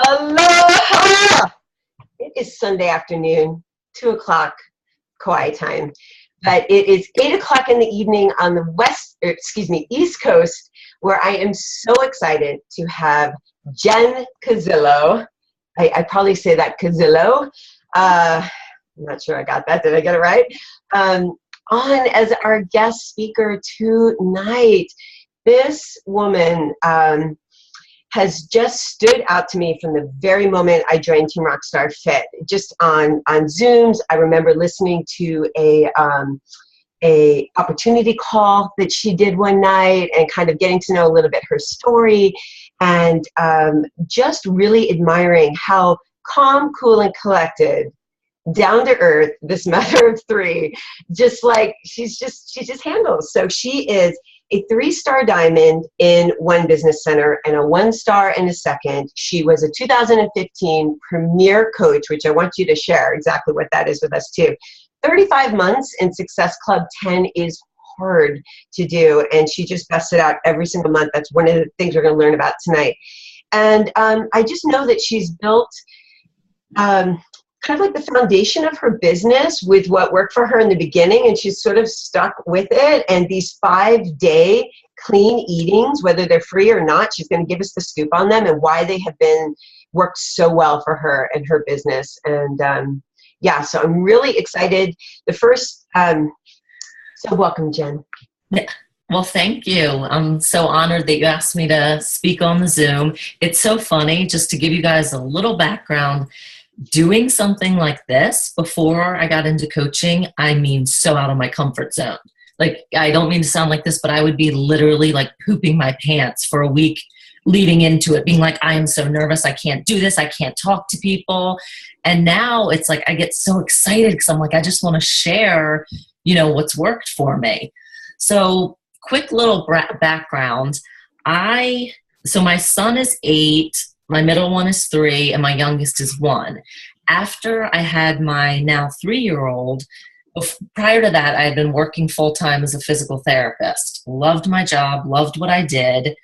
Aloha! It is Sunday afternoon, 2 o'clock quiet time, but it is 8 o'clock in the evening on the East Coast, where I am so excited to have Jen Cazzillo. I probably say that Cazzillo. I'm not sure I got that. Did I get it right? On as our guest speaker tonight. This woman has just stood out to me from the very moment I joined Team Rockstar Fit. Just on Zooms, I remember listening to a opportunity call that she did one night and kind of getting to know a little bit her story, and just really admiring how calm, cool, and collected, down to earth, this mother of three, just like she just handles. So she is a 3-star diamond in one business center and a 1-star in a second. She was a 2015 premier coach, which I want you to share exactly what that is with us too. 35 months in Success Club 10 is hard to do, and she just busts it out every single month. That's one of the things we're going to learn about tonight. And I just know that she's built kind of like the foundation of her business with what worked for her in the beginning, and she's sort of stuck with it. And these 5-day clean eatings, whether they're free or not, she's going to give us the scoop on them and why they have been worked so well for her and her business. And yeah, so I'm really excited. So welcome, Jen. Yeah. Well, thank you. I'm so honored that you asked me to speak on the Zoom. It's so funny, just to give you guys a little background. Doing something like this before I got into coaching, I mean, so out of my comfort zone. Like, I don't mean to sound like this, but I would be literally like pooping my pants for a week leading into it, being like, I am so nervous. I can't do this. I can't talk to people. And now it's like, I get so excited because I'm like, I just want to share, what's worked for me. So quick little background. So my son is 8, my middle one is 3, and my youngest is 1. After I had my now 3-year-old, prior to that, I had been working full-time as a physical therapist. Loved my job, loved what I did,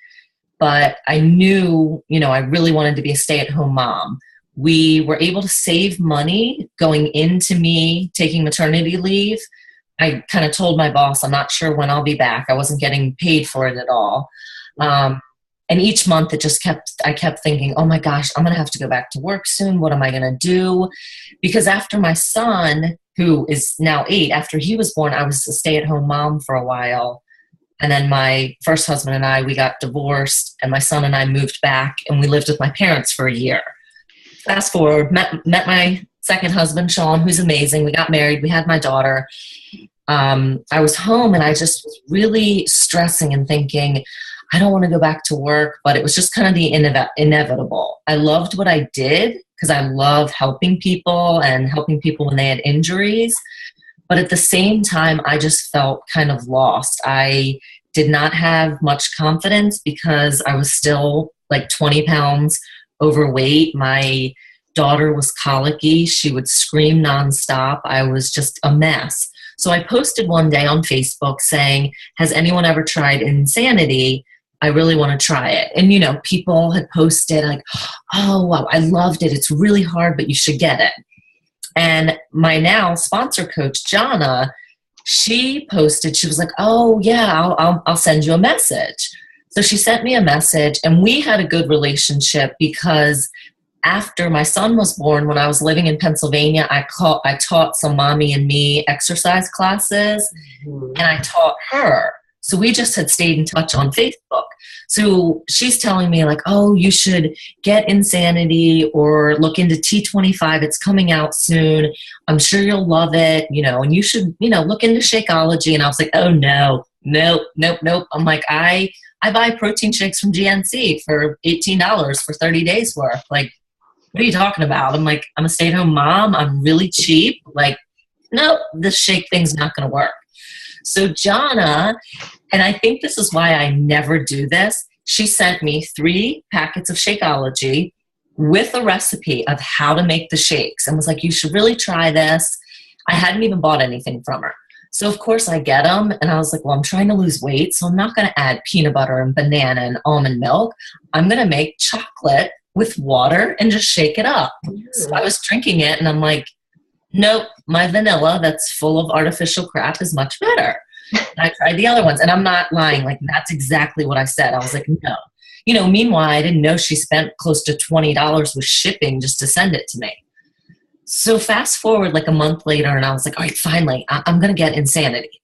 but I knew, I really wanted to be a stay-at-home mom. We were able to save money going into me taking maternity leave. I kind of told my boss, I'm not sure when I'll be back. I wasn't getting paid for it at all. And each month I kept thinking, oh my gosh, I'm going to have to go back to work soon. What am I going to do? Because after my son, who is now 8, after he was born, I was a stay-at-home mom for a while. And then my first husband and I, we got divorced, and my son and I moved back, and we lived with my parents for a year. Fast forward, met my second husband, Sean, who's amazing. We got married. We had my daughter. I was home, and I just was really stressing and thinking, I don't want to go back to work, but it was just kind of the inevitable. I loved what I did because I love helping people and helping people when they had injuries. But at the same time, I just felt kind of lost. I did not have much confidence because I was still like 20 pounds overweight. My daughter was colicky. She would scream nonstop. I was just a mess. So I posted one day on Facebook saying, has anyone ever tried Insanity? I really want to try it. And, people had posted like, oh, wow, I loved it. It's really hard, but you should get it. And my now sponsor coach, Jana, she posted, she was like, oh yeah, I'll send you a message. So she sent me a message, and we had a good relationship because after my son was born, when I was living in Pennsylvania, I taught some mommy and me exercise classes, and I taught her. So we just had stayed in touch on Facebook. So she's telling me like, oh, you should get Insanity or look into T25. It's coming out soon. I'm sure you'll love it, and you should, look into Shakeology. And I was like, oh, nope. I'm like, I buy protein shakes from GNC for $18 for 30 days worth. Like, what are you talking about? I'm like, I'm a stay-at-home mom. I'm really cheap. Like, nope, this shake thing's not going to work. So Jana, and I think this is why I never do this, she sent me 3 packets of Shakeology with a recipe of how to make the shakes and was like, you should really try this. I hadn't even bought anything from her. So of course I get them, and I was like, well, I'm trying to lose weight, so I'm not going to add peanut butter and banana and almond milk. I'm going to make chocolate with water and just shake it up. So I was drinking it and I'm like, nope, my vanilla that's full of artificial crap is much better. And I tried the other ones, and I'm not lying. Like, that's exactly what I said. I was like, no. Meanwhile, I didn't know she spent close to $20 with shipping just to send it to me. So fast forward like a month later, and I was like, all right, finally, I'm going to get Insanity.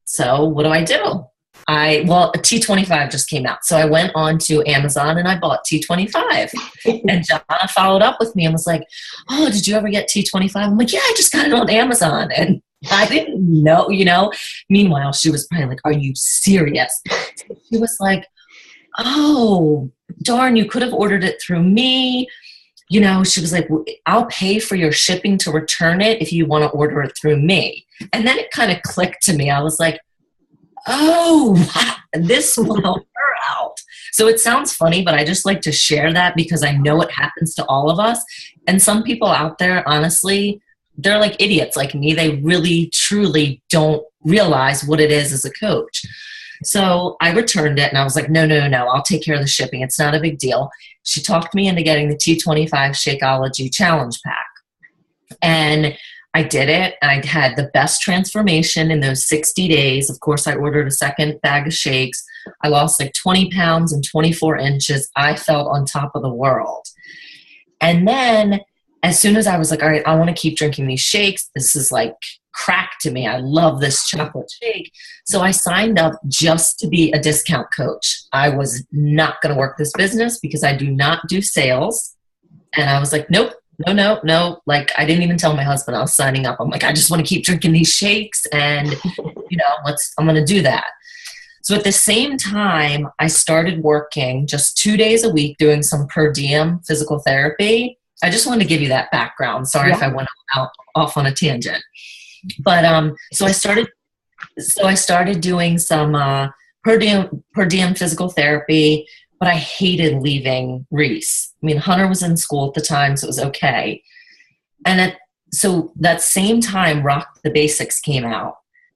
So what do? A T25 just came out. So I went on to Amazon and I bought T25. And Jonna followed up with me and was like, oh, did you ever get T25? I'm like, yeah, I just got it on Amazon. And I didn't know, Meanwhile, she was probably like, are you serious? She was like, oh, darn, you could have ordered it through me. She was like, I'll pay for your shipping to return it if you want to order it through me. And then it kind of clicked to me. I was like, oh, wow, this will help her out. So it sounds funny, but I just like to share that because I know it happens to all of us. And some people out there, honestly, they're like idiots like me. They really, truly don't realize what it is as a coach. So I returned it and I was like, no, I'll take care of the shipping. It's not a big deal. She talked me into getting the T25 Shakeology Challenge Pack. And I did it, and I had the best transformation in those 60 days. Of course, I ordered a second bag of shakes. I lost like 20 pounds and 24 inches. I felt on top of the world. And then as soon as I was like, all right, I want to keep drinking these shakes. This is like crack to me. I love this chocolate shake. So I signed up just to be a discount coach. I was not going to work this business because I do not do sales. And I was like, nope. No. Like, I didn't even tell my husband I was signing up. I'm like, I just want to keep drinking these shakes and, I'm going to do that. So at the same time, I started working just 2 days a week doing some per diem physical therapy. I just wanted to give you that background. Sorry if I went off on a tangent. But so I started doing some per diem physical therapy. But I hated leaving Reese. I mean, Hunter was in school at the time, so it was okay. And so that same time, Rock the Basics came out.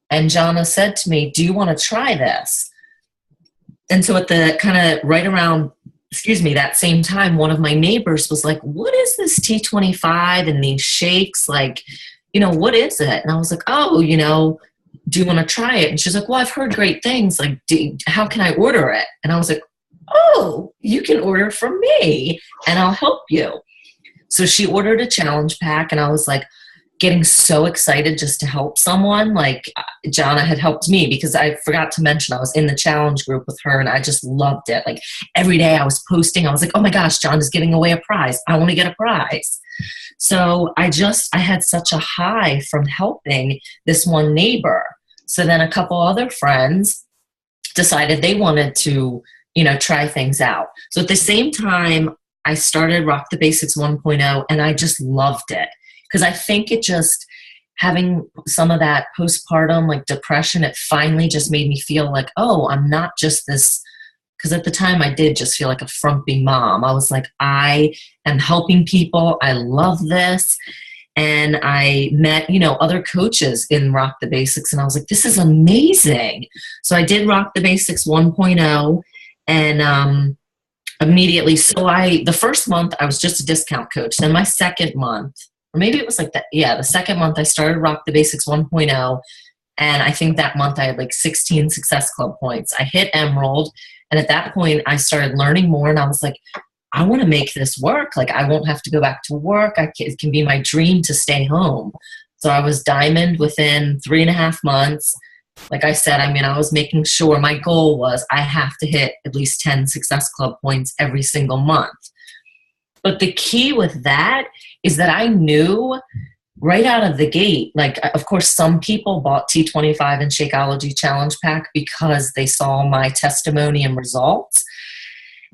And Jonna said to me, do you want to try this? And so at the kind of right around, that same time, one of my neighbors was like, what is this T25 and these shakes? Like, what is it? And I was like, oh, do you want to try it? And she's like, well, I've heard great things. Like, how can I order it? And I was like, oh, you can order from me and I'll help you. So she ordered a challenge pack, and I was like getting so excited just to help someone. Like, Jonna had helped me because I forgot to mention I was in the challenge group with her, and I just loved it. Like, every day I was posting, I was like, oh my gosh, John is giving away a prize. I want to get a prize. So I had such a high from helping this one neighbor. So then a couple other friends decided they wanted to try things out. So at the same time, I started Rock the Basics 1.0, and I just loved it because I think it just, having some of that postpartum like depression, it finally just made me feel like, oh, I'm not just this, because at the time I did just feel like a frumpy mom. I was like, I am helping people. I love this. And I met, other coaches in Rock the Basics, and I was like, this is amazing. So I did Rock the Basics 1.0. And immediately, the first month I was just a discount coach. Then my second month, or maybe it was like that. Yeah, the second month I started Rock the Basics 1.0. And I think that month I had like 16 Success Club points. I hit Emerald. And at that point I started learning more, and I was like, I want to make this work. Like, I won't have to go back to work. It can be my dream to stay home. So I was Diamond within 3.5 months. Like I said, I was making sure, my goal was I have to hit at least 10 Success Club points every single month. But the key with that is that I knew right out of the gate, like, of course, some people bought T25 and Shakeology Challenge Pack because they saw my testimony and results.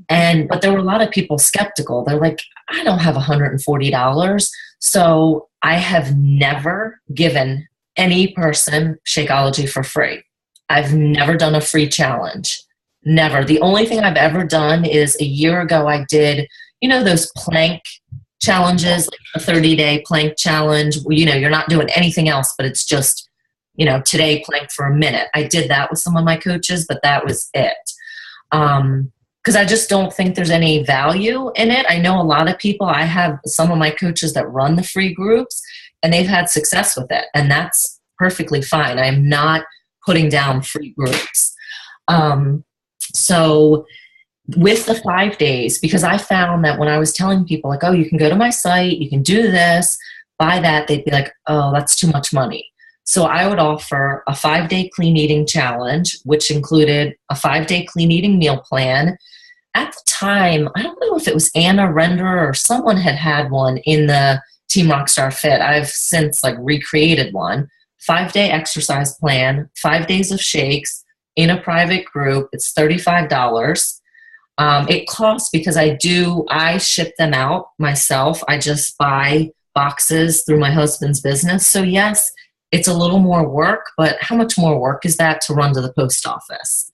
But there were a lot of people skeptical. They're like, I don't have $140. So I have never given any person Shakeology for free. I've never done a free challenge. Never. The only thing I've ever done is a year ago I did, those plank challenges, like a 30-day plank challenge where, you're not doing anything else, but it's just, today plank for a minute. I did that with some of my coaches, but that was it. because I just don't think there's any value in it. I know a lot of people, I have some of my coaches that run the free groups and they've had success with it. And that's perfectly fine. I'm not putting down free groups. So with the 5 days, because I found that when I was telling people like, oh, you can go to my site, you can do this, buy that, they'd be like, oh, that's too much money. So I would offer a 5-day clean eating challenge, which included a 5-day clean eating meal plan. At the time, I don't know if it was Anna Render or someone had one in the Team Rockstar Fit. I've since like recreated one. 5-day exercise plan, 5 days of shakes in a private group. It's $35. It costs because I ship them out myself. I just buy boxes through my husband's business. So yes, it's a little more work, but how much more work is that to run to the post office?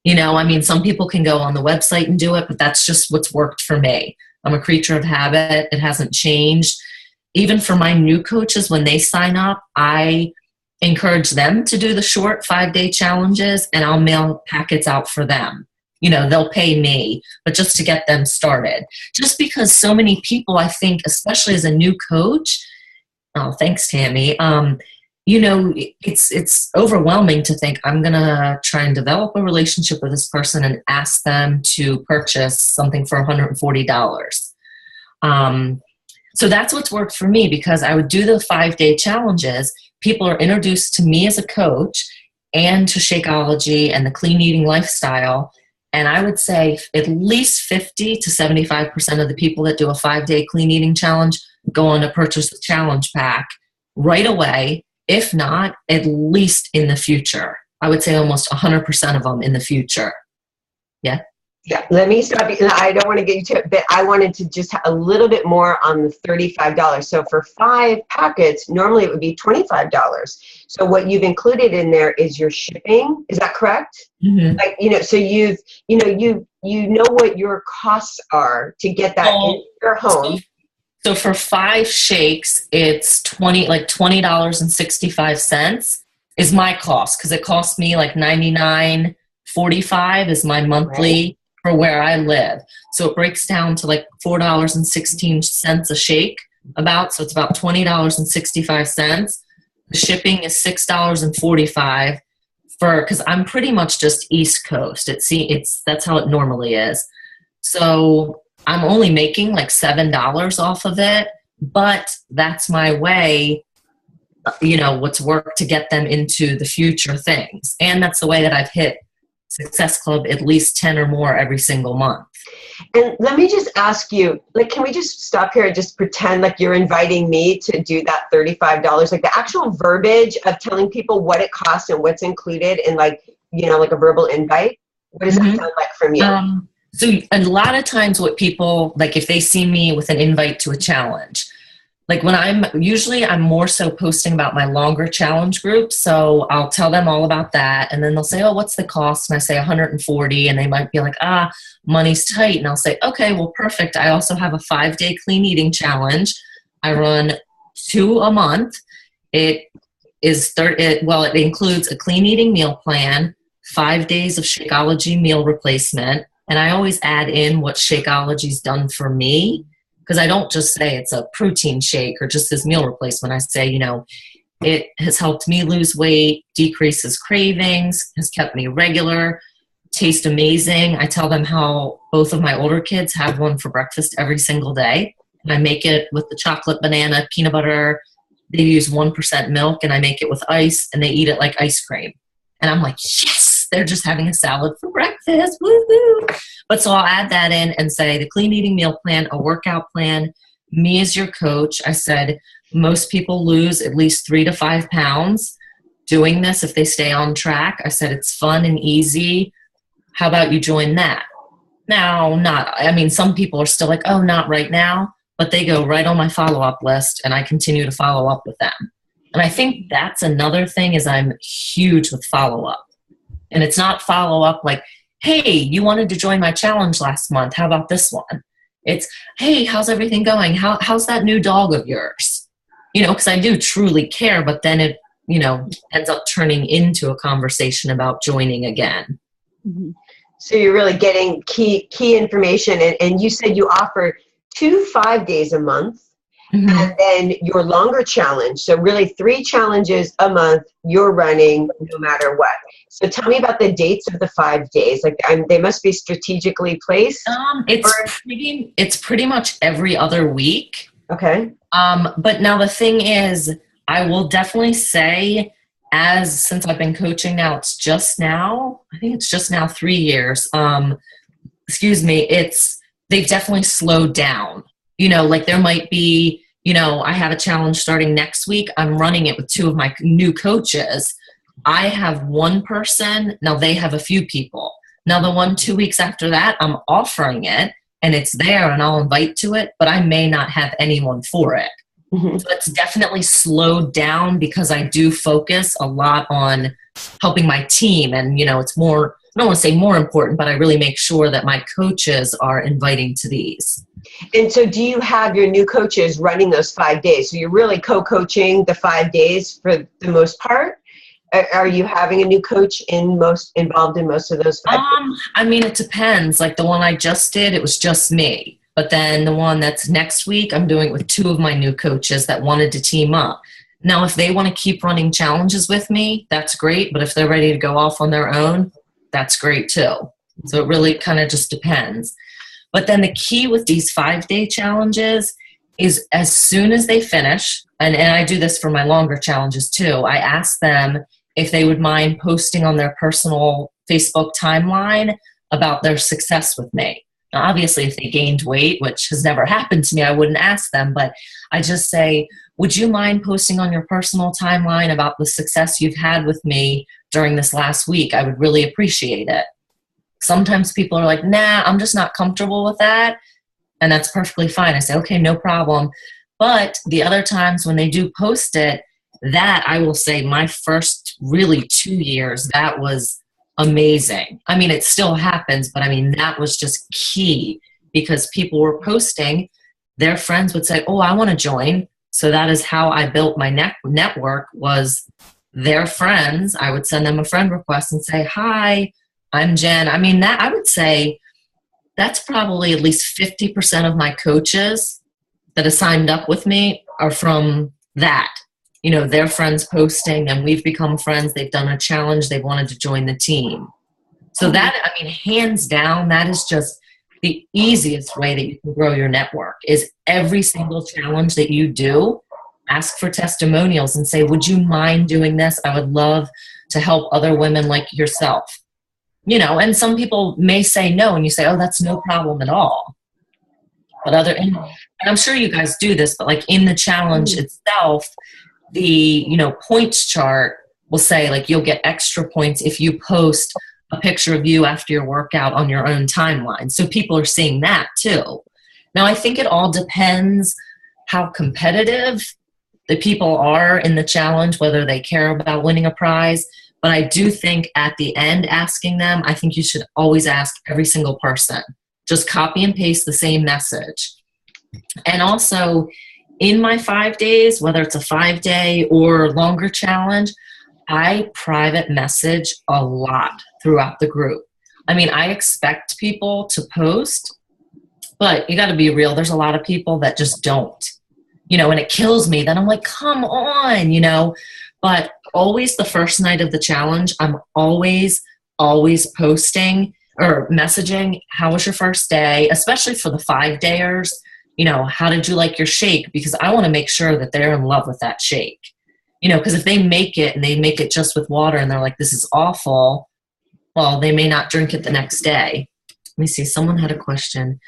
You know, I mean, some people can go on the website and do it, but that's just what's worked for me. I'm a creature of habit. It hasn't changed. Even for my new coaches, when they sign up, I encourage them to do the short 5-day challenges and I'll mail packets out for them. You know, they'll pay me, but just to get them started. Just because so many people, I think, especially as a new coach, oh, thanks, Tammy, you know, it's overwhelming to think I'm going to try and develop a relationship with this person and ask them to purchase something for $140. So that's what's worked for me, because I would do the 5-day challenges. People are introduced to me as a coach and to Shakeology and the clean eating lifestyle. And I would say at least 50 to 75% of the people that do a 5-day clean eating challenge go on to purchase the challenge pack right away. If not, at least in the future. I would say almost 100% of them in the future. Yeah. Yeah, let me stop you. I don't want to get you to it, but I wanted to just have a little bit more on the $35. So for 5 packets, normally it would be $25. So what you've included in there is your shipping. Is that correct? Mm-hmm. Like, you know, so you know what your costs are to get that in your home. So for 5 shakes, it's $20.65 is my cost, because it costs me like $99.45 is my monthly for where I live. So it breaks down to like $4.16 a shake about. So it's about $20.65. The shipping is $6.45 because I'm pretty much just East Coast. That's how it normally is. So I'm only making like $7 off of it, but that's my way, you know, what's worked to get them into the future things. And that's the way that I've hit Success Club at least 10 or more every single month. And let me just ask you, like, can we just stop here and just pretend like you're inviting me to do that $35? Like the actual verbiage of telling people what it costs and what's included in, like, you know, like a verbal invite. What does that sound like from you? So a lot of times what people, like if they see me with an invite to a challenge, like when I'm more so posting about my longer challenge group. So I'll tell them all about that. And then they'll say, oh, what's the cost? And I say 140. And they might be like, money's tight. And I'll say, okay, well, perfect. I also have a 5-day clean eating challenge. I run 2 a month. It includes a clean eating meal plan, 5 days of Shakeology meal replacement. And I always add in what Shakeology's done for me, because I don't just say it's a protein shake or just this meal replacement. I say, you know, it has helped me lose weight, decreases cravings, has kept me regular, taste amazing. I tell them how both of my older kids have one for breakfast every single day. And I make it with the chocolate, banana, peanut butter. They use 1% milk, and I make it with ice, and they eat it like ice cream. And I'm like, yes! They're just having a salad for breakfast. Woo-hoo. But so I'll add that in and say the clean eating meal plan, a workout plan, me as your coach. I said most people lose at least 3 to 5 pounds doing this if they stay on track. I said it's fun and easy. How about you join that? Now, some people are still like, oh, not right now, but they go right on my follow-up list and I continue to follow up with them. And I think that's another thing is I'm huge with follow-up. And it's not follow-up like, hey, you wanted to join my challenge last month. How about this one? It's, hey, how's everything going? How's that new dog of yours? You know, because I do truly care, but then it, you know, ends up turning into a conversation about joining again. Mm-hmm. So you're really getting key information. And you said you offer 2 5-days a month. Mm-hmm. And then your longer challenge. So really 3 challenges a month you're running no matter what. So tell me about the dates of the 5 days. Like they must be strategically placed. It's pretty much every other week. Okay. But now the thing is, I will definitely say, since I've been coaching now, I think it's just now 3 years. They've definitely slowed down. Like there might be, I have a challenge starting next week. I'm running it with 2 of my new coaches. I have 1 person. Now they have a few people. Now the one 2 weeks after that, I'm offering it and it's there and I'll invite to it, but I may not have anyone for it. Mm-hmm. So it's definitely slowed down because I do focus a lot on helping my team. And, it's more, I don't want to say more important, but I really make sure that my coaches are inviting to these. And so do you have your new coaches running those 5 days? So you're really co-coaching the 5 days for the most part? Are you having a new coach involved in most of those 5 days? I mean, it depends. Like the one I just did, it was just me. But then the one that's next week, I'm doing it with 2 of my new coaches that wanted to team up. Now, if they want to keep running challenges with me, that's great. But if they're ready to go off on their own, that's great too. So it really kind of just depends. But then the key with these 5-day challenges is as soon as they finish, and I do this for my longer challenges too, I ask them if they would mind posting on their personal Facebook timeline about their success with me. Now, obviously, if they gained weight, which has never happened to me, I wouldn't ask them, but I just say, would you mind posting on your personal timeline about the success you've had with me during this last week? I would really appreciate it. Sometimes people are like, nah, I'm just not comfortable with that. And that's perfectly fine. I say, okay, no problem. But the other times when they do post it, that I will say my first really 2 years, that was amazing. I mean, it still happens, but I mean, that was just key because people were posting, their friends would say, oh, I want to join. So that is how I built my network was their friends. I would send them a friend request and say, hi, I'm Jen. I mean, that I would say that's probably at least 50% of my coaches that have signed up with me are from that. Their friends posting and we've become friends. They've done a challenge. They wanted to join the team. So that, I mean, hands down, that is just the easiest way that you can grow your network is every single challenge that you do, ask for testimonials and say, would you mind doing this? I would love to help other women like yourself. And some people may say no, and you say, oh, that's no problem at all. But and I'm sure you guys do this, but like in the challenge itself, the, points chart will say like you'll get extra points if you post a picture of you after your workout on your own timeline. So people are seeing that too. Now, I think it all depends how competitive the people are in the challenge, whether they care about winning a prize. But I do think at the end, asking them, I think you should always ask every single person. Just copy and paste the same message. And also, in my 5 days, whether it's a 5-day or longer challenge, I private message a lot throughout the group. I mean, I expect people to post, but you got to be real. There's a lot of people that just don't, and it kills me. Then I'm like, come on, but always the first night of the challenge, I'm always posting or messaging, how was your first day, especially for the 5-dayers, how did you like your shake? Because I want to make sure that they're in love with that shake, because if they make it and they make it just with water and they're like, this is awful, well, they may not drink it the next day. Let me see. Someone had a question.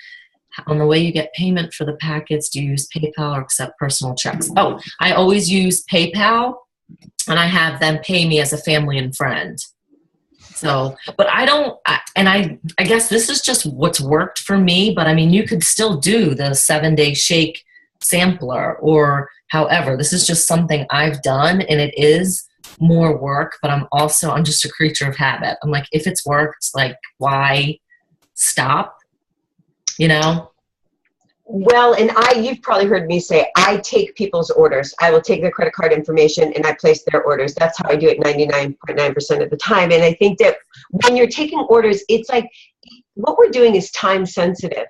On the way you get payment for the packets, do you use PayPal or accept personal checks? Oh, I always use PayPal, and I have them pay me as a family and friend. So, but I guess this is just what's worked for me, but I mean, you could still do the 7-day shake sampler or however. This is just something I've done, and it is more work, but I'm just a creature of habit. I'm like, if it's worked, like, why stop? Well, and you've probably heard me say, I take people's orders. I will take their credit card information and I place their orders. That's how I do it 99.9% of the time. And I think that when you're taking orders, it's like what we're doing is time sensitive.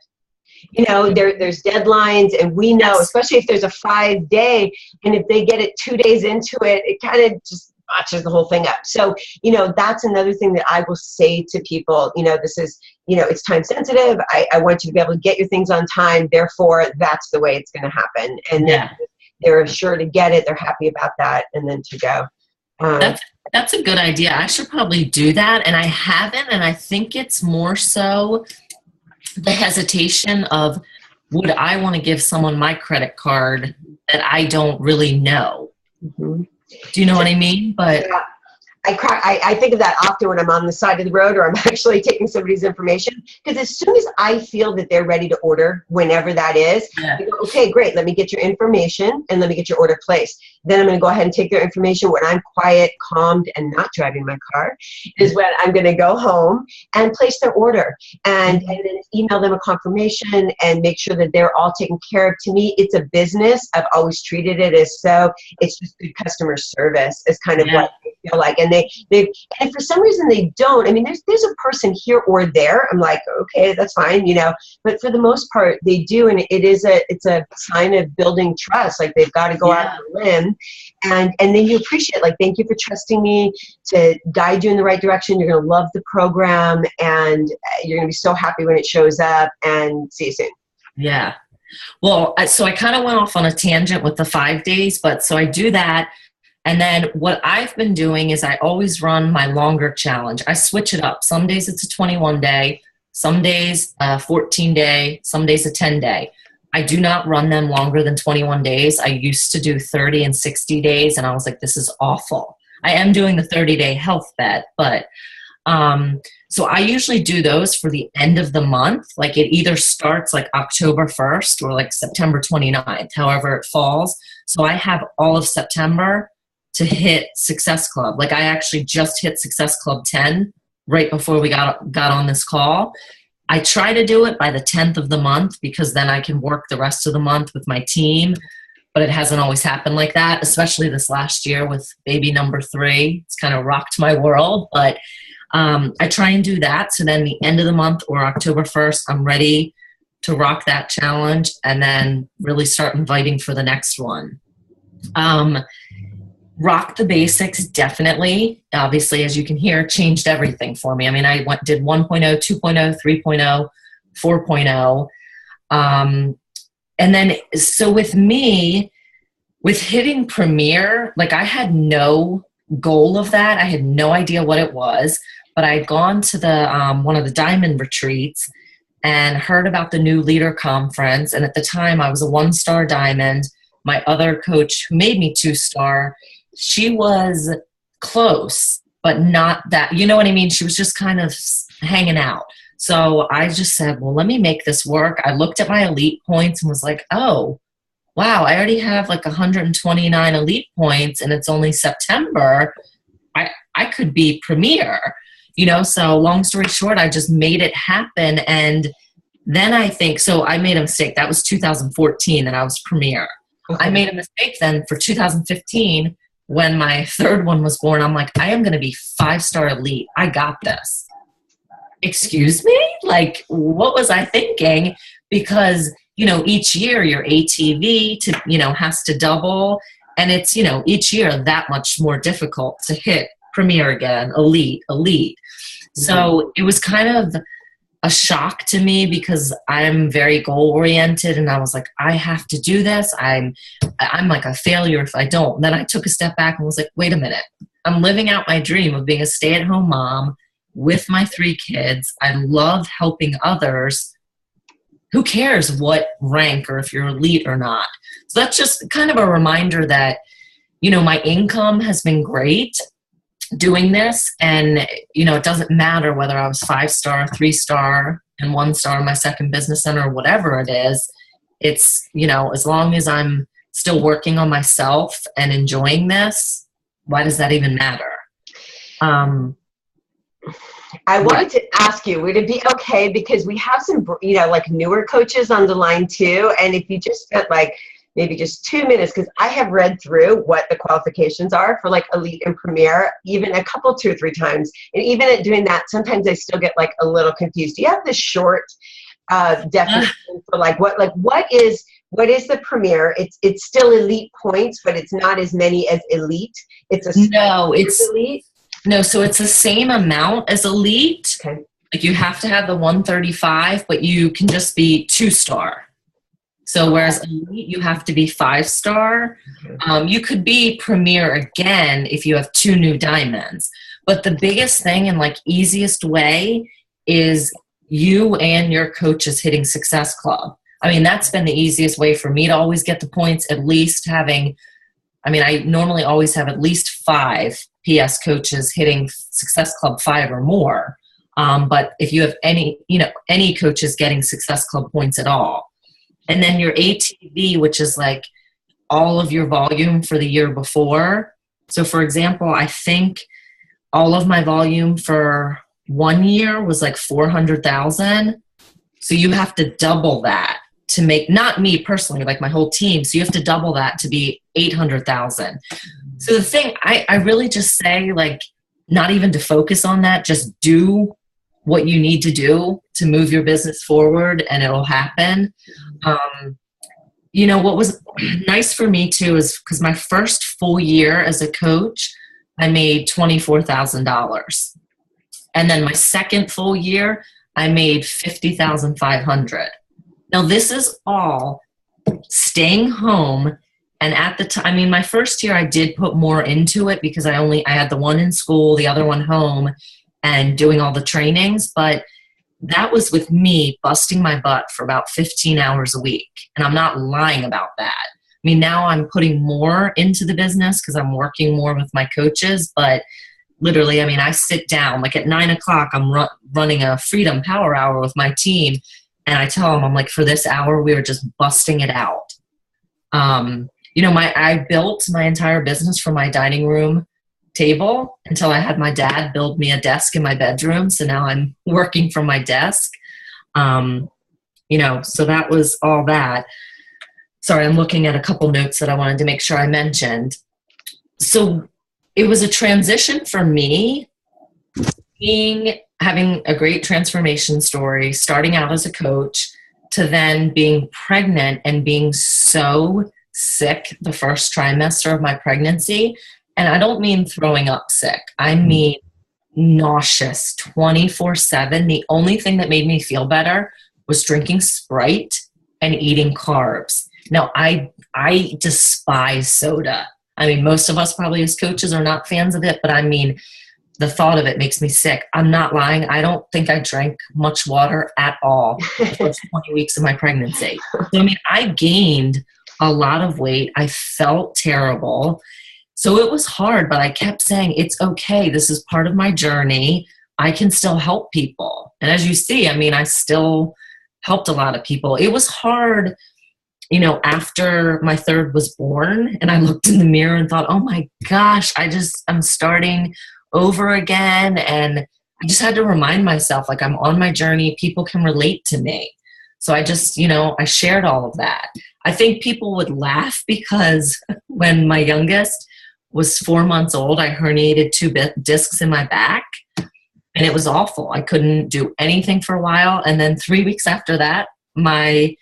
You know, there's deadlines, and we know, Yes. especially if there's a 5-day, and if they get it 2 days into it, it kind of just botches the whole thing up. So, you know, that's another thing that I will say to people, you know, this is, you know, it's time sensitive. I want you to be able to get your things on time. Therefore, that's the way it's going to happen. And Yeah. they're sure to get it. They're happy about that, and then to go. That's a good idea. I should probably do that. And I haven't, and I think it's more so the hesitation of, would I want to give someone my credit card that I don't really know? Mhm. Do you know what I mean? But Yeah. I think of that often when I'm on the side of the road or I'm actually taking somebody's information, because as soon as I feel that they're ready to order, whenever that is, yeah, I go, okay, great, let me get your information and let me get your order placed. Then I'm going to go ahead and take their information when I'm quiet, calmed, and not driving my car, is when I'm going to go home and place their order and then email them a confirmation and make sure that they're all taken care of. To me, it's a business. I've always treated it as so. It's just good customer service is kind of what I feel like. And and for some reason they don't. I mean, there's a person here or there. I'm like, okay, that's fine, you know. But for the most part, they do, and it's a sign of building trust. Like they've got to go out on a limb, and then you appreciate. Like, thank you for trusting me to guide you in the right direction. You're going to love the program, and you're going to be so happy when it shows up. And see you soon. yeah. Well, so I kind of went off on a tangent with the 5 days, but so I do that. And then what I've been doing is I always run my longer challenge. I switch it up. Some days it's a 21 day, some days a 14 day, some days a 10 day. I do not run them longer than 21 days. I used to do 30 and 60 days, and I was like, this is awful. I am doing the 30-day health bet, but so I usually do those for the end of the month. Like it either starts like October 1st or like September 29th, however it falls. So I have all of September to hit Success Club. Like I actually just hit Success Club 10 right before we got on this call. I try to do it by the 10th of the month because then I can work the rest of the month with my team, but it hasn't always happened like that, especially this last year with baby number 3. It's kind of rocked my world, but I try and do that. So then the end of the month or October 1st, I'm ready to rock that challenge and then really start inviting for the next one. Rock the basics, definitely. Obviously, as you can hear, changed everything for me. I mean, I did 1.0, 2.0, 3.0, 4.0. And then, so with me, with hitting Premier, like I had no goal of that. I had no idea what it was, but I'd gone to the one of the Diamond retreats and heard about the new leader conference. And at the time, I was a 1-star Diamond. My other coach, who made me 2-star, she was close, but not that, you know what I mean? She was just kind of hanging out. So I just said, well, let me make this work. I looked at my elite points and was like, oh, wow, I already have like 129 elite points and it's only September. I could be Premier, you know? So long story short, I just made it happen. And then I think, so I made a mistake. That was 2014 and I was Premier. Okay. I made a mistake then for 2015 when my third one was born. I'm like, I am going to be 5-star elite. I got this. Excuse me? Like, what was I thinking? Because, you know, each year your ATV has to double. And it's, you know, each year that much more difficult to hit Premier again, elite. Mm-hmm. So it was kind of a shock to me because I'm very goal oriented and I was like, I have to do this. I'm like a failure if I don't. And then I took a step back and was like, wait a minute. I'm living out my dream of being a stay-at-home mom with my 3 kids. I love helping others. Who cares what rank or if you're elite or not? So that's just kind of a reminder that, you know, my income has been great doing this. And, you know, it doesn't matter whether I was 5-star, 3-star, and 1-star in my second business center or whatever it is. It's, you know, as long as I'm still working on myself and enjoying this, why does that even matter? I wanted to ask you, would it be okay, because we have some, like newer coaches on the line too, and if you just spent like maybe just 2 minutes, because I have read through what the qualifications are for like Elite and Premier, even a couple, 2 or 3 times, and even at doing that, sometimes I still get like a little confused. Do you have the short definition for like what is the Premier? It's still Elite points, but it's not as many as Elite. It's Elite. No, so it's the same amount as Elite. Okay. Like you have to have the 135, but you can just be 2-star. So whereas Elite, you have to be 5-star. You could be Premier again if you have 2 new diamonds. But the biggest thing and like easiest way is you and your coach's hitting Success Club. I mean, that's been the easiest way for me to always get the points, at least having, I normally always have at least 5 PS coaches hitting Success Club 5 or more. But if you have any coaches getting Success Club points at all. And then your ATV, which is like all of your volume for the year before. So for example, I think all of my volume for 1 year was like 400,000. So you have to double that to make, not me personally, like my whole team. So you have to double that to be 800,000. So the thing, I really just say, like, not even to focus on that, just do what you need to do to move your business forward and it'll happen. What was nice for me too is because my first full year as a coach, I made $24,000. And then my second full year, I made $50,500. Now this is all staying home. And at the time, my first year I did put more into it because I had the one in school, the other one home, and doing all the trainings. But that was with me busting my butt for about 15 hours a week. And I'm not lying about that. Now I'm putting more into the business because I'm working more with my coaches. But literally, I sit down, like at 9 o'clock, I'm running a Freedom Power Hour with my team. And I tell them, I'm like, for this hour, we were just busting it out. I built my entire business from my dining room table until I had my dad build me a desk in my bedroom. So now I'm working from my desk. So that was all that. Sorry, I'm looking at a couple notes that I wanted to make sure I mentioned. So it was a transition for me, having a great transformation story, starting out as a coach, to then being pregnant and being so sick the first trimester of my pregnancy. And I don't mean throwing up sick. I mean nauseous 24/7. The only thing that made me feel better was drinking Sprite and eating carbs. Now, I despise soda. Most of us probably as coaches are not fans of it, but the thought of it makes me sick. I'm not lying. I don't think I drank much water at all the first 20 weeks of my pregnancy. So, I gained a lot of weight. I felt terrible. So it was hard, but I kept saying, it's okay. This is part of my journey. I can still help people. And as you see, I still helped a lot of people. It was hard, after my third was born, and I looked in the mirror and thought, oh my gosh, I'm starting over again. And I just had to remind myself, like, I'm on my journey. People can relate to me. So I just, I shared all of that. I think people would laugh because when my youngest was 4 months old, I herniated 2 discs in my back, and it was awful. I couldn't do anything for a while. And then 3 weeks after that, my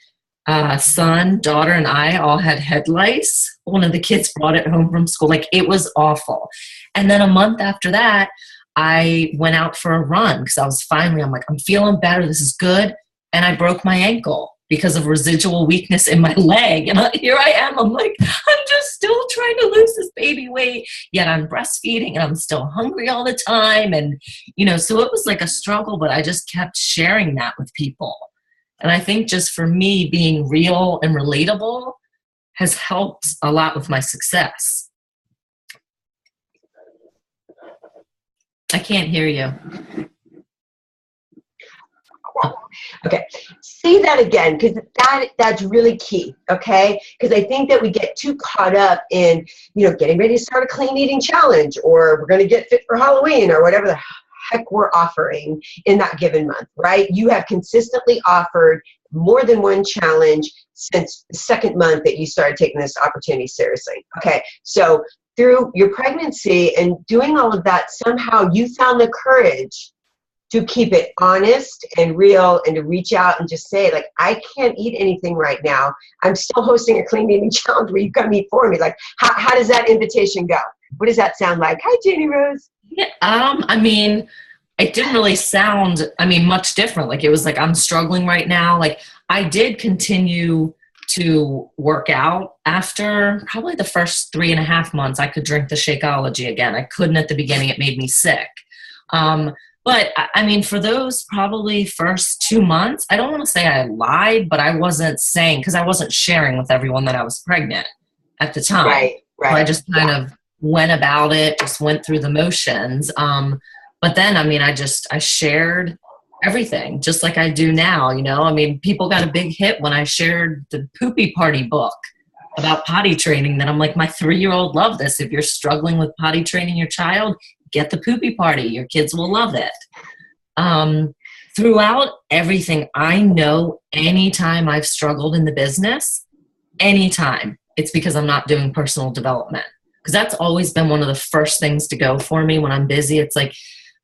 son, daughter, and I all had head lice. One of the kids brought it home from school. Like, it was awful. And then a month after that, I went out for a run because I'm like, I'm feeling better. This is good. And I broke my ankle because of residual weakness in my leg. And here I am. I'm like, I'm just still trying to lose this baby weight. Yet I'm breastfeeding and I'm still hungry all the time. And, so it was like a struggle, but I just kept sharing that with people. And I think just for me, being real and relatable has helped a lot with my success. I can't hear you. Okay, say that again, because that's really key, okay? Because I think that we get too caught up in, getting ready to start a clean eating challenge, or we're going to get fit for Halloween, or whatever the heck we're offering in that given month, right? You have consistently offered more than one challenge since the second month that you started taking this opportunity seriously. Okay, so through your pregnancy and doing all of that, somehow you found the courage to keep it honest and real and to reach out and just say, like, I can't eat anything right now. I'm still hosting a clean eating challenge where you come eat for me. Like, how does that invitation go? What does that sound like? Hi, Janie Rose. Yeah, I mean, it didn't really sound, much different. Like, it was like, I'm struggling right now. Like, I did continue to work out after probably the first 3.5 months. I could drink the Shakeology again. I couldn't at the beginning. It made me sick. But for those probably first 2 months, I don't want to say I lied, but I wasn't saying, because I wasn't sharing with everyone that I was pregnant at the time. Right. So I just kind of went about it, just went through the motions. But then, I shared everything just like I do now, people got a big hit when I shared the Poopy Party book about potty training. That I'm like, my 3-year-old loved this. If you're struggling with potty training your child, get the Poopy Party. Your kids will love it. Throughout everything, I know anytime I've struggled in the business, anytime, it's because I'm not doing personal development. Because that's always been one of the first things to go for me when I'm busy. It's like,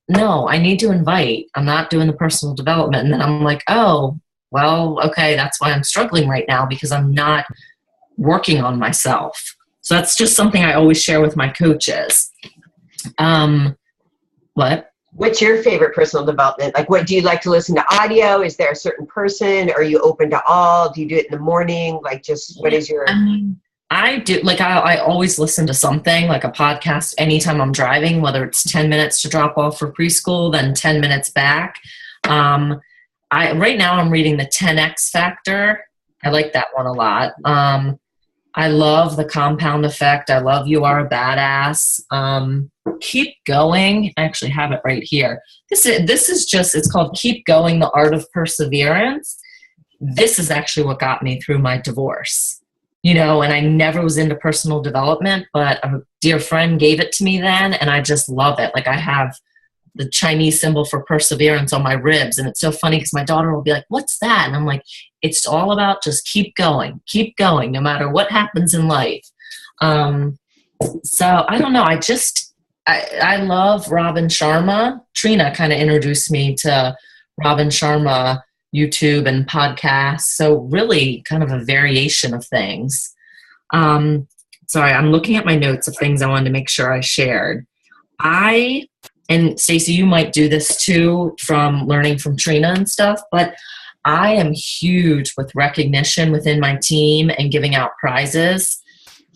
no, I need to invite. I'm not doing the personal development. And then I'm like, oh, well, okay, that's why I'm struggling right now, because I'm not working on myself. So that's just something I always share with my coaches. What? What's your favorite personal development? Like, what do you like to listen to audio? Is there a certain person? Are you open to all? Do you do it in the morning? Like, just what is your... I do, like, I always listen to something, like a podcast, anytime I'm driving, whether it's 10 minutes to drop off for preschool, then 10 minutes back. Right now I'm reading the 10X Factor. I like that one a lot. I love The Compound Effect. I love You Are a Badass. Keep Going. I actually have it right here. This is just, it's called Keep Going, The Art of Perseverance. This is actually what got me through my divorce. And I never was into personal development, but a dear friend gave it to me then, and I just love it. Like, I have the Chinese symbol for perseverance on my ribs, and it's so funny because my daughter will be like, what's that? And I'm like, it's all about just keep going, no matter what happens in life. So I don't know. I love Robin Sharma. Trina kind of introduced me to Robin Sharma YouTube and podcasts. So really kind of a variation of things. Sorry, I'm looking at my notes of things I wanted to make sure I shared. And Stacey, you might do this too from learning from Trina and stuff, but I am huge with recognition within my team and giving out prizes.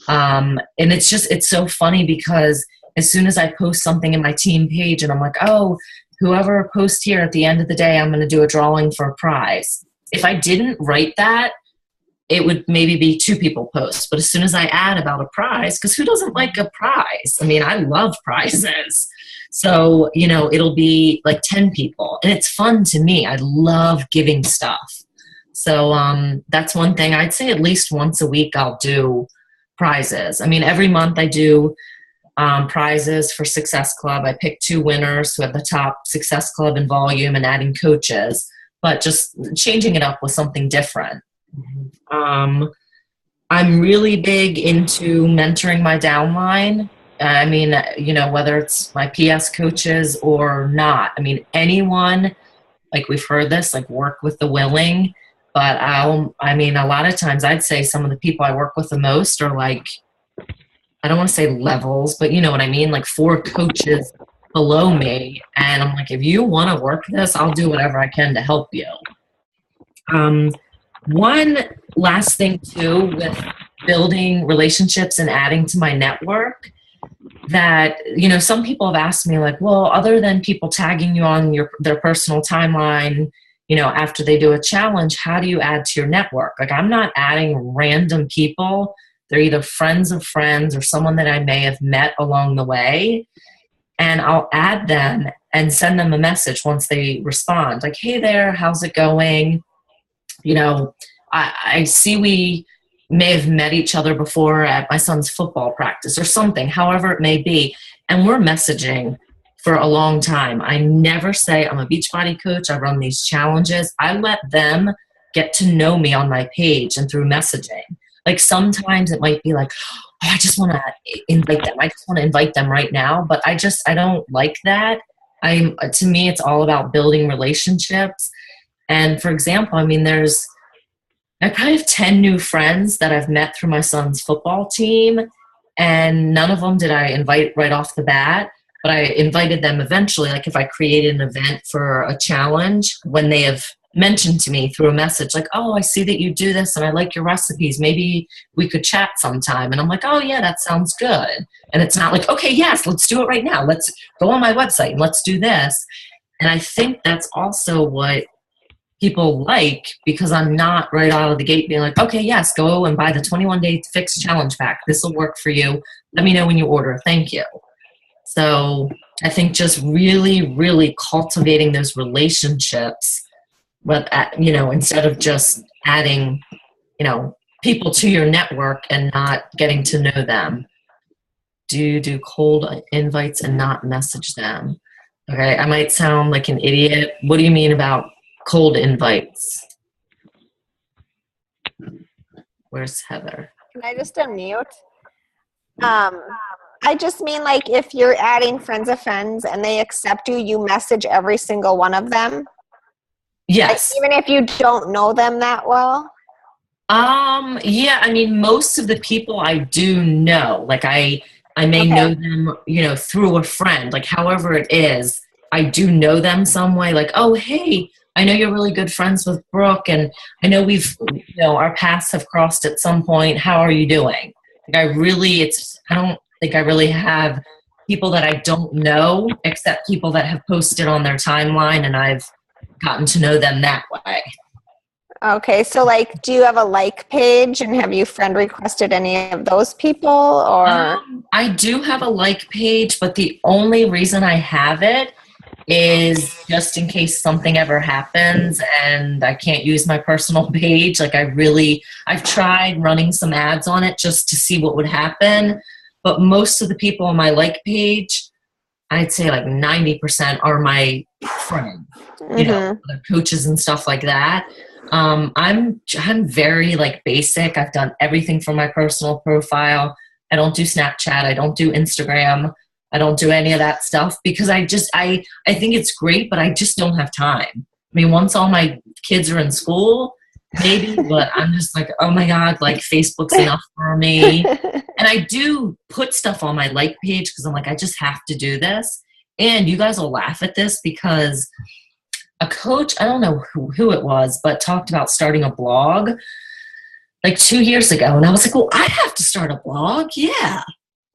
And it's so funny because as soon as I post something in my team page and I'm like, oh, whoever posts here at the end of the day, I'm going to do a drawing for a prize. If I didn't write that, it would maybe be 2 people post. But as soon as I add about a prize, because who doesn't like a prize? I love prizes. So, it'll be like 10 people. And it's fun to me. I love giving stuff. So that's one thing. I'd say at least once a week I'll do prizes. Every month I do prizes for Success Club. I pick 2 winners who have the top Success Club in volume and adding coaches, but just changing it up with something different. I'm really big into mentoring my downline. Whether it's my PS coaches or not. Anyone, like we've heard this, like work with the willing, but a lot of times I'd say some of the people I work with the most are like, I don't want to say levels, but you know what I mean? Like 4 coaches below me. And I'm like, if you want to work this, I'll do whatever I can to help you. One last thing too, with building relationships and adding to my network, that, some people have asked me like, well, other than people tagging you on their personal timeline, after they do a challenge, how do you add to your network? Like, I'm not adding random people. They're either friends of friends or someone that I may have met along the way. And I'll add them and send them a message once they respond. Like, hey there, how's it going? I see we may have met each other before at my son's football practice or something, however it may be. And we're messaging for a long time. I never say I'm a Beachbody coach. I run these challenges. I let them get to know me on my page and through messaging. Like sometimes it might be like, oh, I just want to invite them. I just want to invite them right now. But I don't like that. To me, it's all about building relationships. And for example, I mean, I probably have 10 new friends that I've met through my son's football team, and none of them did I invite right off the bat, but I invited them eventually. Like if I created an event for a challenge, when they have mentioned to me through a message like, oh, I see that you do this and I like your recipes. Maybe we could chat sometime. And I'm like, oh yeah, that sounds good. And it's not like, okay, yes, let's do it right now. Let's go on my website and let's do this. And I think that's also what people like, because I'm not right out of the gate being like, okay, yes, go and buy the 21-day fix challenge pack. This will work for you. Let me know when you order. Thank you. So I think just really, really cultivating those relationships, but instead of just adding, people to your network and not getting to know them. Do cold invites and not message them. Okay, I might sound like an idiot. What do you mean about cold invites? Where's Heather? Can I just unmute? I just mean like if you're adding friends of friends and they accept you, you message every single one of them. Yes. Like, even if you don't know them that well. Yeah, I mean, most of the people I do know, like I may know them, through a friend, like however it is, I do know them some way, like, oh, hey, I know you're really good friends with Brooke, and I know our paths have crossed at some point. How are you doing? Like I don't think I really have people that I don't know, except people that have posted on their timeline and I've gotten to know them that way. Okay, so like, do you have a like page, and have you friend requested any of those people, or? I do have a like page, but the only reason I have it is just in case something ever happens and I can't use my personal page. Like I've tried running some ads on it just to see what would happen, but most of the people on my like page, I'd say like 90% are my friends, other coaches and stuff like that. I'm very like basic. I've done everything from my personal profile. I don't do Snapchat. I don't do Instagram. I don't do any of that stuff because I think it's great, but I just don't have time. I mean, once all my kids are in school, maybe, but I'm just like, oh my God, like Facebook's enough for me. And I do put stuff on my like page because I'm like, I just have to do this. And you guys will laugh at this because a coach, I don't know who it was, but talked about starting a blog like 2 years ago. And I was like, well, I have to start a blog. Yeah.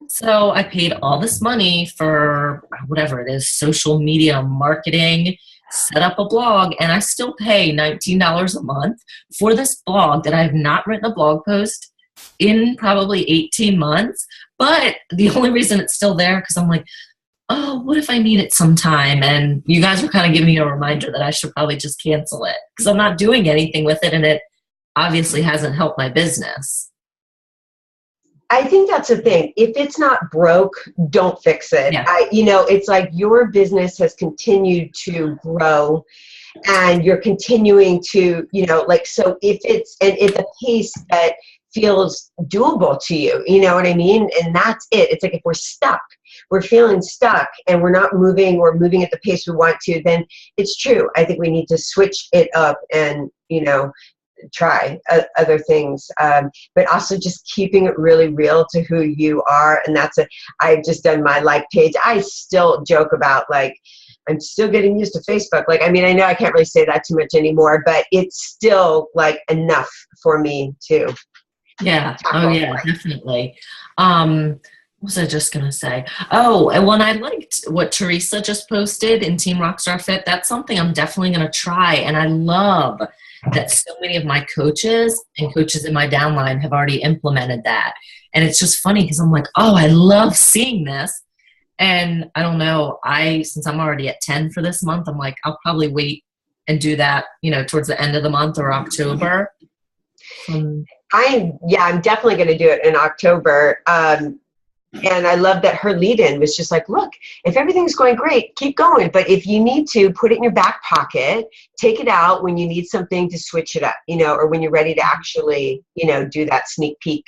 So I paid all this money for whatever it is, social media marketing, set up a blog, and I still pay $19 a month for this blog that I have not written a blog post in probably 18 months. But the only reason it's still there because I'm like, oh, what if I need it sometime? And you guys were kind of giving me a reminder that I should probably just cancel it because I'm not doing anything with it, and it obviously hasn't helped my business. I think that's the thing. If it's not broke, don't fix it. Yeah. It's like your business has continued to grow and you're continuing to, so if it's, and at the pace that feels doable to you, you know what I mean? And that's it. It's like if we're feeling stuck and we're not moving or moving at the pace we want to, then it's true. I think we need to switch it up and, try other things, but also just keeping it really real to who you are. And I've just done my like page. I still joke about like, I'm still getting used to Facebook. Like, I mean, I know I can't really say that too much anymore, but it's still like enough for me to. Yeah. Oh yeah, definitely. What was I just going to say? Oh, and when I liked what Teresa just posted in Team Rockstar Fit, that's something I'm definitely going to try. And I love that so many of my coaches and coaches in my downline have already implemented that. And it's just funny because I'm like, oh, I love seeing this. And I don't know, since I'm already at 10 for this month, I'm like, I'll probably wait and do that, towards the end of the month or October. I'm definitely going to do it in October. And I love that her lead-in was just like, look, if everything's going great, keep going. But if you need to, put it in your back pocket, take it out when you need something to switch it up, or when you're ready to actually, do that sneak peek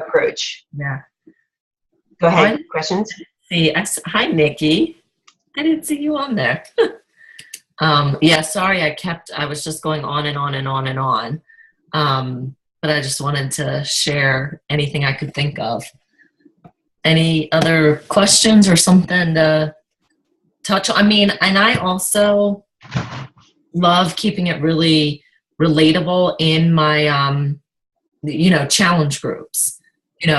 approach. Yeah. Go ahead. Questions? Hi, Nikki. I didn't see you on there. Yeah, sorry, I was just going on and on and on and on. But I just wanted to share anything I could think of. Any other questions or something to touch on? I mean, and I also love keeping it really relatable in my, challenge groups,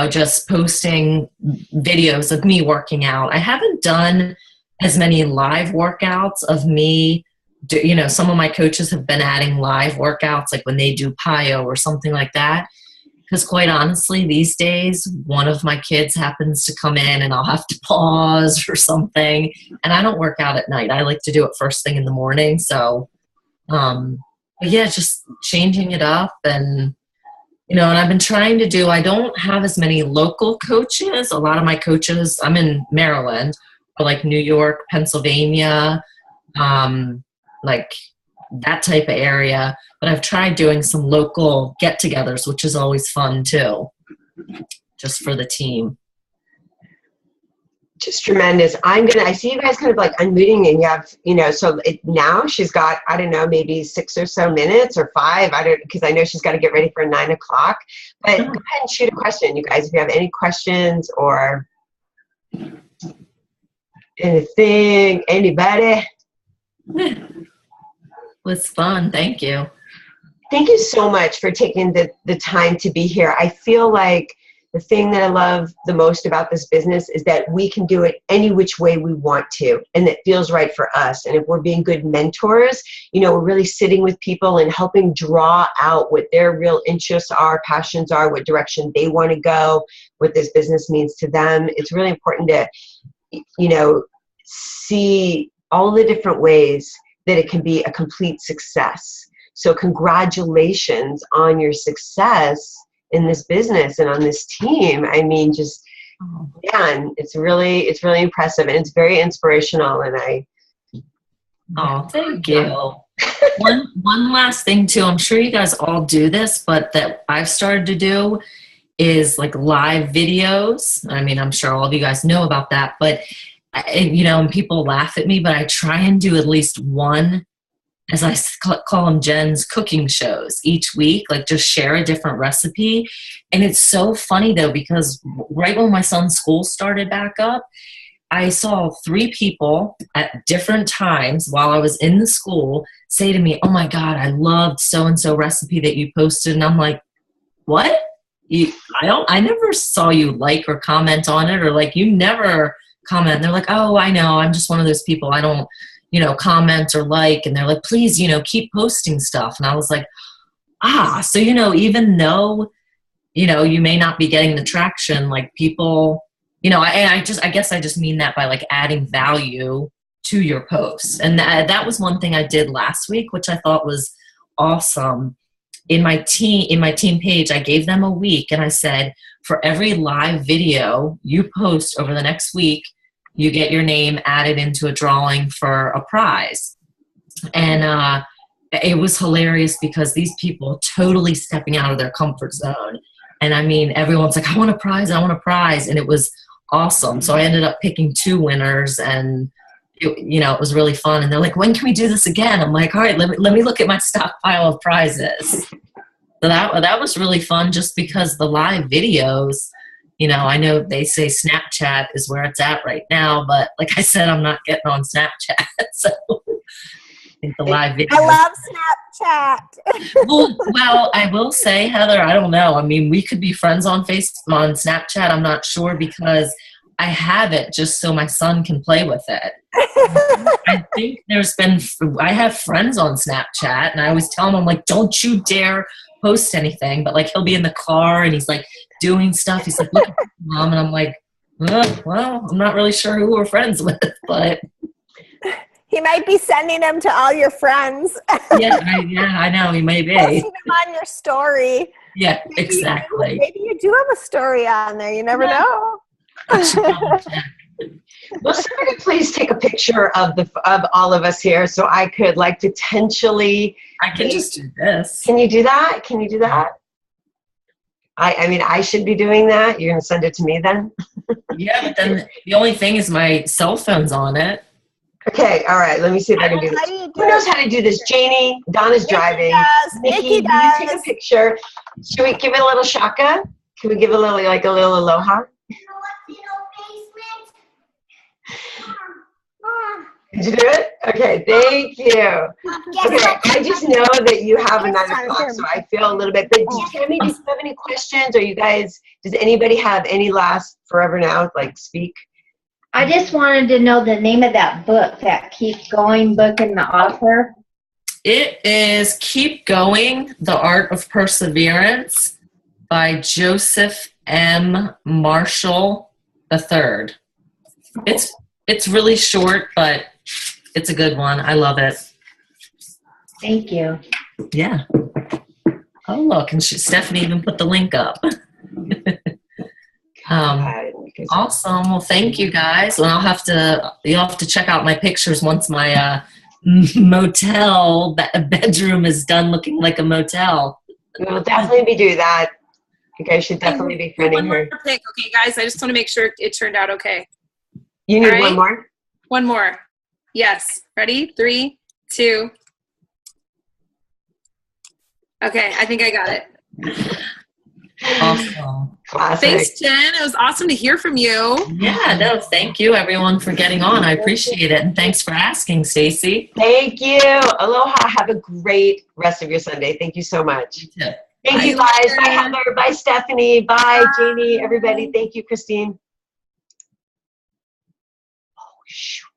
just posting videos of me working out. I haven't done as many live workouts of me. Some of my coaches have been adding live workouts, like when they do PiYo or something like that. Because quite honestly, these days, one of my kids happens to come in and I'll have to pause or something. And I don't work out at night. I like to do it first thing in the morning. So, but yeah, just changing it up. And, and I've been trying to I don't have as many local coaches. A lot of my coaches, I'm in Maryland, or like New York, Pennsylvania, like that type of area. But I've tried doing some local get-togethers, which is always fun too, just for the team. Just tremendous. I see you guys kind of like unmuting, and you have, so now she's got, I don't know, maybe 6 or so minutes or 5. Because I know she's got to get ready for 9 o'clock. But go ahead and shoot a question, you guys, if you have any questions or anything, anybody. It was fun. Thank you. Thank you so much for taking the time to be here. I feel like the thing that I love the most about this business is that we can do it any which way we want to, and it feels right for us. And if we're being good mentors, we're really sitting with people and helping draw out what their real interests are, passions are, what direction they want to go, what this business means to them. It's really important to, see all the different ways that it can be a complete success. So congratulations on your success in this business and on this team. I mean, just, man, it's really impressive, and it's very inspirational. And thank you. One last thing too, I'm sure you guys all do this, but that I've started to do is like live videos. I mean, I'm sure all of you guys know about that, but and people laugh at me, but I try and do at least one, as I call them, Jen's cooking shows each week, like just share a different recipe. And it's so funny though, because right when my son's school started back up, I saw 3 people at different times while I was in the school say to me, "Oh my God, I loved so-and-so recipe that you posted." And I'm like, "What? I never saw you like or comment on it, or like you never comment." And they're like, "Oh, I know. I'm just one of those people. I don't, comment or like." And they're like, "Please, keep posting stuff." And I was like, so, even though, you may not be getting the traction, like people, I guess I just mean that by like adding value to your posts. And that was one thing I did last week, which I thought was awesome. In my team page, I gave them a week and I said, for every live video you post over the next week, you get your name added into a drawing for a prize. And it was hilarious because these people totally stepping out of their comfort zone. And I mean, everyone's like, I want a prize. And it was awesome. So I ended up picking 2 winners, and it was really fun. And they're like, "When can we do this again?" I'm like, "All right, let me look at my stockpile of prizes." So that was really fun, just because the live videos, I know they say Snapchat is where it's at right now, but like I said, I'm not getting on Snapchat. So I think the live videos. I love Snapchat. well, I will say, Heather, I don't know. I mean, we could be friends on Snapchat. I'm not sure, because I have it just so my son can play with it. I think I have friends on Snapchat, and I always tell him, I'm like, "Don't you dare post anything." But like, he'll be in the car and he's like doing stuff. He's like, "Look at Mom," and I'm like, well, I'm not really sure who we're friends with, but he might be sending them to all your friends. yeah, I know he may be posting them on your story. Yeah, exactly. Maybe you do have a story on there. You never know. I should double check. Will somebody please take a picture of all of us here so I could like potentially. I can just do this. Can you do that? Can you do that? I mean, I should be doing that. You're going to send it to me then? Yeah, but then the only thing is my cell phone's on it. Okay, all right. Let me see if I can do this. Who knows how to do this? Janie, Donna's driving. Nikki, will you take a picture? Should we give it a little shaka? Can we give it a little, like a little aloha? Did you do it? Okay, thank you. Okay, I just know that you have a 9 o'clock, so I feel a little bit. But Tammy, do you have any questions? Or you guys, does anybody have any last Forever Now, like speak? I just wanted to know the name of that book, that Keep Going book, and the author. It is Keep Going, The Art of Perseverance by Joseph M. Marshall III. It's really short, but it's a good one. I love it. Thank you. Yeah. Oh, look, and Stephanie even put the link up. Awesome. Well, thank you guys. And you'll have to check out my pictures once my motel bedroom is done looking like a motel. We'll definitely be doing that. You guys should definitely be friending her. Okay, guys, I just want to make sure it turned out okay. You need right. one more? One more. Yes. Ready? 3, 2. Okay, I think I got it. Awesome. Classic. Thanks, Jen. It was awesome to hear from you. Yeah, no, thank you everyone for getting on. I appreciate it. And thanks for asking, Stacy. Thank you. Aloha. Have a great rest of your Sunday. Thank you so much. Thank you guys. Bye, Heather. Bye, Stephanie. Bye, Janie. Everybody. Thank you, Christine. Oh, shoot.